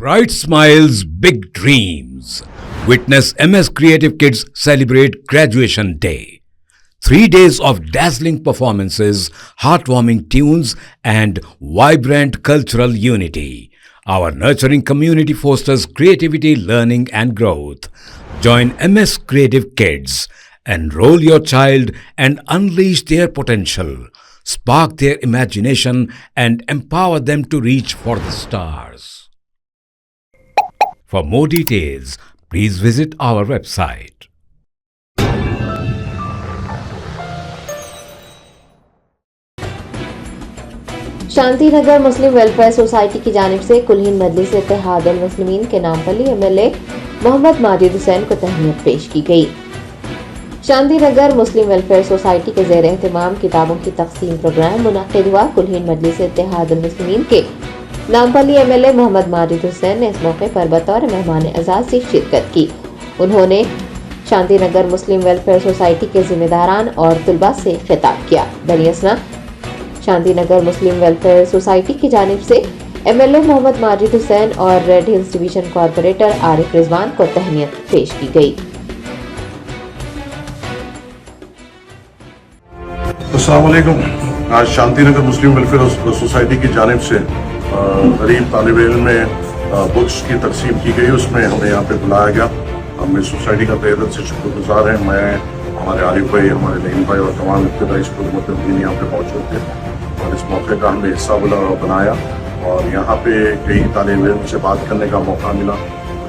Bright smiles, big dreams. Witness MS Creative Kids celebrate Graduation Day. 3 days of dazzling performances, heartwarming tunes, and vibrant cultural unity. Our nurturing community fosters creativity, learning, and growth. Join MS Creative Kids. Enroll your child and unleash their potential. Spark their imagination and empower them to reach for the stars. For more details, please visit our website. Shanti Nagar Muslim welfare society की जानिब से कुल्हीन मजलिस इत्तेहाद अल मुस्लिमीन के नाम पर MLA Mohammad Majid Hussain को तहनीत पेश की गई। शांति नगर मुस्लिम वेलफेयर सोसाइटी के ज़ेर एहतमाम किताबों की तक़सीम प्रोग्राम मुनक़िद हुआ। कुल्हीन मजलिस इत्तेहाद अल मुस्लिमीन के नामपली एमएलए मोहम्मद माजिद हुसैन ने इस मौके पर बतौर मेहमान एजाज़ से शिरकत की। उन्होंने शांति नगर मुस्लिम वेलफेयर सोसाइटी के जिम्मेदारान और तलबा से खिताब किया। दरियासना शांति नगर मुस्लिम वेलफेयर सोसाइटी की जानिब से एमएलए मोहम्मद माजिद हुसैन और red hills division corporator Arif Rizwan को तहनीत पेश की गई। अस्सलाम वालेकुम। आज शांति नगर मुस्लिम वेलफेयर सोसाइटी की जानिब से गरीब तालिब इल्म में बुक्स की तकसीम की गई। उसमें हमें यहाँ पे बुलाया गया। हम इस सोसाइटी का तहे दिल से शुक्रगुजार हैं। मैं, हमारे आरिफ भाई, हमारे नईम भाई और तमाम इब्तदाई स्टूडेंट यहाँ पे मौजूद थे और इस मौके का हमने हिस्सा बनाया और यहाँ पे कई तालिब इल्म से बात करने का मौका मिला,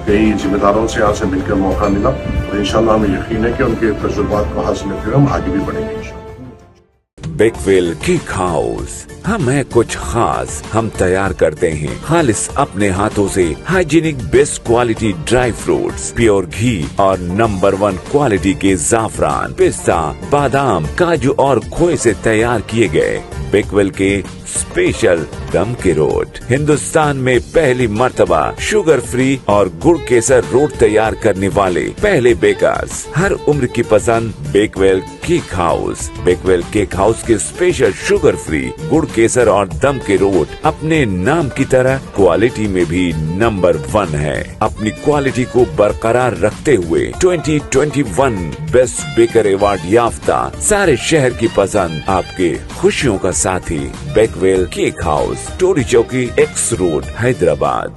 कई जिम्मेदारों से यहाँ से मिलकर मौका मिला और इंशाल्लाह हमें यकीन है कि उनके तजुर्बात को हासिल करते हुए हम आगे भी बढ़ेंगे। बेकवेल केक हाउस, हम है कुछ खास। हम तैयार करते हैं खालिस अपने हाथों से hygienic best quality dry fruits, pure घी और नंबर 1 क्वालिटी के जाफरान, पिस्ता, बादाम, काजू और खोए से तैयार किए गए बेकवेल के स्पेशल दम के रोट। हिंदुस्तान में पहली मर्तबा शुगर फ्री और गुड़ केसर रोट तैयार करने वाले पहले बेकर्स। हर उम्र की पसंद Bakewell cake house. Bakewell cake house के स्पेशल शुगर फ्री, गुड़ केसर और दम के रोट अपने नाम की तरह क्वालिटी में भी नंबर 1 है। अपनी क्वालिटी को बरकरार रखते हुए 2021 बेस्ट बेकर अवार्ड याफ्ता सारे शहर की पसंद, आपके खुशियों का साथी बेकवेल केक हाउस, टोरी चौकी, एक्स रोड, हैदराबाद।